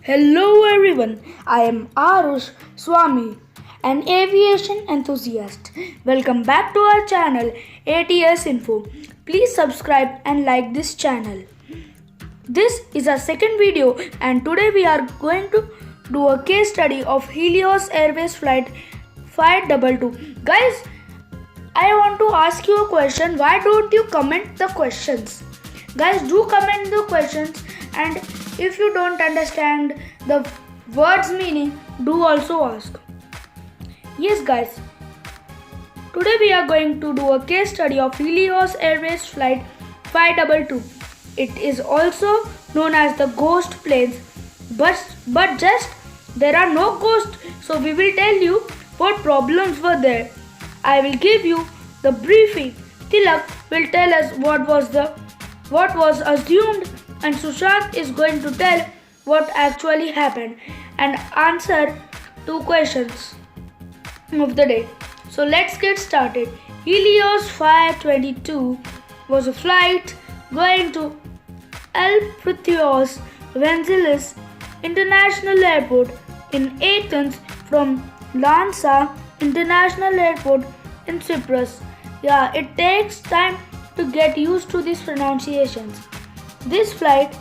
Hello everyone, I am Arush Swami, an aviation enthusiast. Welcome back to our channel ATS Info. Please subscribe and like this channel. This is our second video and today we are going to do a case study of Helios Airways flight 522. Guys, I want to ask you a question. Why don't you comment the questions? Guys, do comment the questions, and if you don't understand the words meaning, do also ask. Yes guys, today we are going to do a case study of Helios Airways flight 522. It is also known as the ghost planes, but just there are no ghosts, so we will tell you what problems were there. I will give you the briefing. Tilak will tell us what was assumed, and Sushant is going to tell what actually happened and answer two questions of the day. So let's get started. Helios 522 was a flight going to Elphrithos Vangelis International Airport in Athens from Lansa International Airport in Cyprus. Yeah, it takes time to get used to these pronunciations. This flight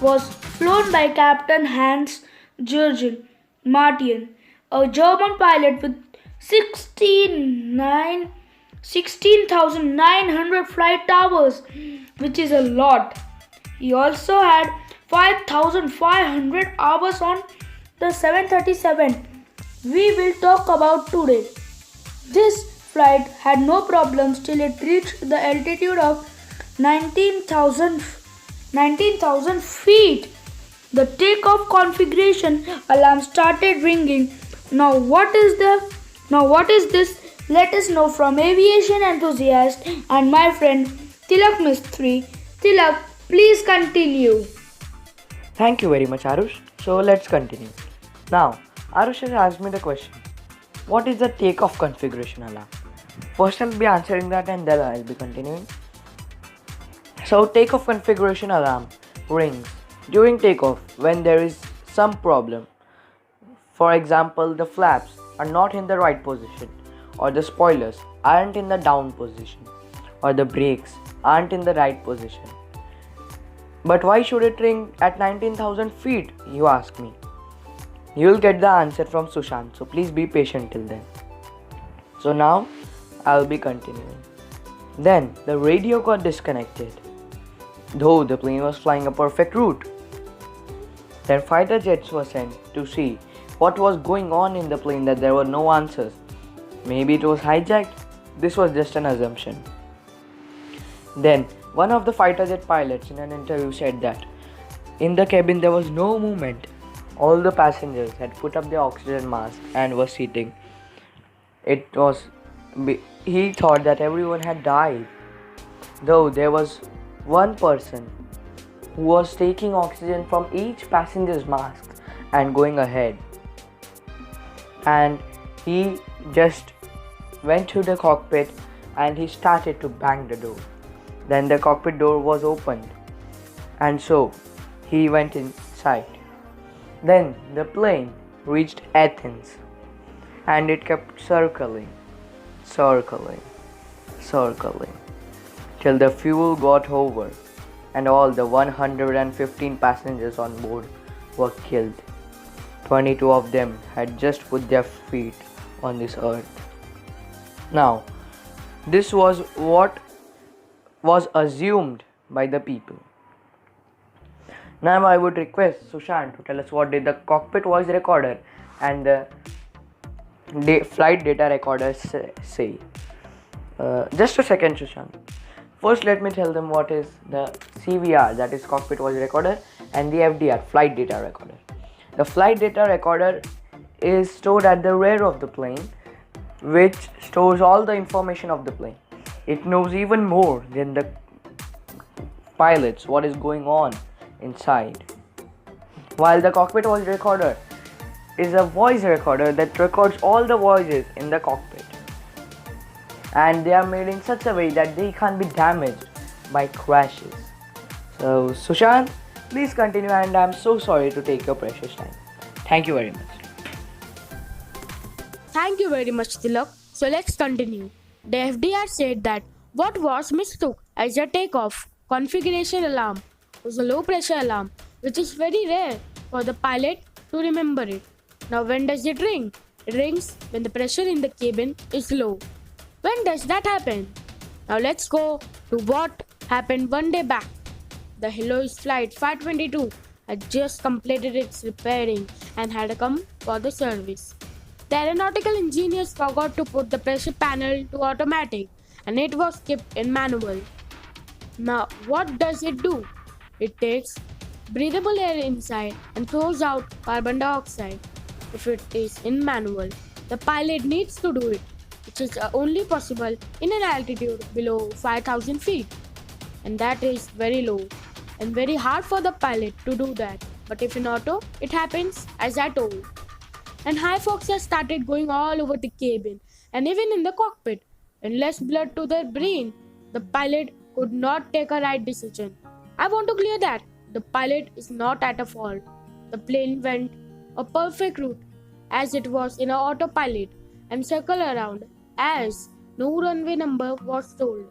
was flown by Captain Hans Jürgen Martin, a German pilot with 16,900 flight hours, which is a lot. He also had 5,500 hours on the 737 we will talk about today. This flight had no problems till it reached the altitude of 19,000 feet. The takeoff configuration alarm started ringing. Now what is this? Let us know from aviation enthusiast and my friend Tilak Mistry. Tilak, please continue. Thank you very much, Arush. So let's continue. Now, Arush has asked me the question, what is the takeoff configuration alarm? First I'll be answering that and then I'll be continuing. So takeoff configuration alarm rings during takeoff when there is some problem. For example, the flaps are not in the right position, or the spoilers aren't in the down position, or the brakes aren't in the right position. But why should it ring at 19,000 feet, you ask me? You'll get the answer from Sushant, so please be patient till then. So now, I'll be continuing. Then, the radio got disconnected, though the plane was flying a perfect route. Then fighter jets were sent to see what was going on in the plane, that there were no answers. Maybe it was hijacked. This was just an assumption. Then, one of the fighter jet pilots in an interview said that in the cabin there was no movement. All the passengers had put up their oxygen mask and were sitting. He thought that everyone had died, though there was one person who was taking oxygen from each passenger's mask and going ahead. And he just went to the cockpit and he started to bang the door. Then the cockpit door was opened, and so he went inside. Then the plane reached Athens and it kept circling till the fuel got over and all the 115 passengers on board were killed. 22 of them had just put their feet on this earth. Now, this was what was assumed by the people. Now I would request Sushant to tell us what did the cockpit voice recorder and the flight data recorder say. Just a second, Sushant. First let me tell them what is the CVR, that is cockpit voice recorder, and the FDR, flight data recorder. The flight data recorder is stored at the rear of the plane, which stores all the information of the plane. It knows even more than the pilots what is going on inside. While the cockpit voice recorder is a voice recorder that records all the voices in the cockpit, and they are made in such a way that they can't be damaged by crashes. So Sushant, Please continue, and I'm so sorry to take your precious time. Thank you very much. Thank you very much, Tilak. So let's continue. The FDR said that what was mistook as a takeoff configuration alarm was a low pressure alarm, which is very rare for the pilot to remember it. Now, when does it ring? It rings when the pressure in the cabin is low. When does that happen? Now, let's go to what happened one day back. The Helios flight 522 had just completed its repairing and had come for the service. The aeronautical engineers forgot to put the pressure panel to automatic and it was kept in manual. Now, what does it do? It takes breathable air inside and throws out carbon dioxide. If it is in manual, the pilot needs to do it, which is only possible in an altitude below 5,000 feet. And that is very low and very hard for the pilot to do that. But if in auto, it happens as I told. And hypoxia started going all over the cabin and even in the cockpit, and less blood to the brain. The pilot could not take a right decision. I want to clear that the pilot is not at a fault. The plane went a perfect route as it was in an autopilot and circled around as no runway number was told.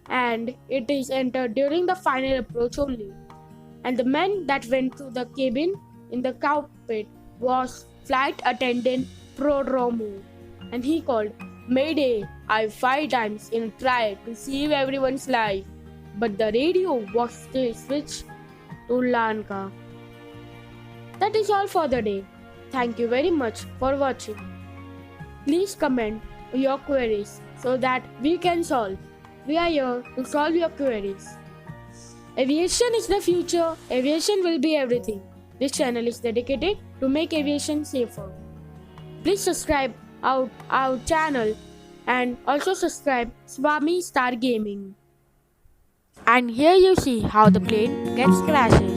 And it is entered during the final approach only. And the man that went through the cabin in the cockpit was flight attendant Prodromo, and he called Mayday I 5 times in a try to save everyone's life, but the radio was still switched to Lanka. That is all for the day. Thank you very much for watching. Please comment your queries so that we can solve. We are here to solve your queries. Aviation is the future. Aviation will be everything. This channel is dedicated to make aviation safer. Please subscribe our channel and also subscribe Swami Star Gaming. And here you see how the plane gets crashes.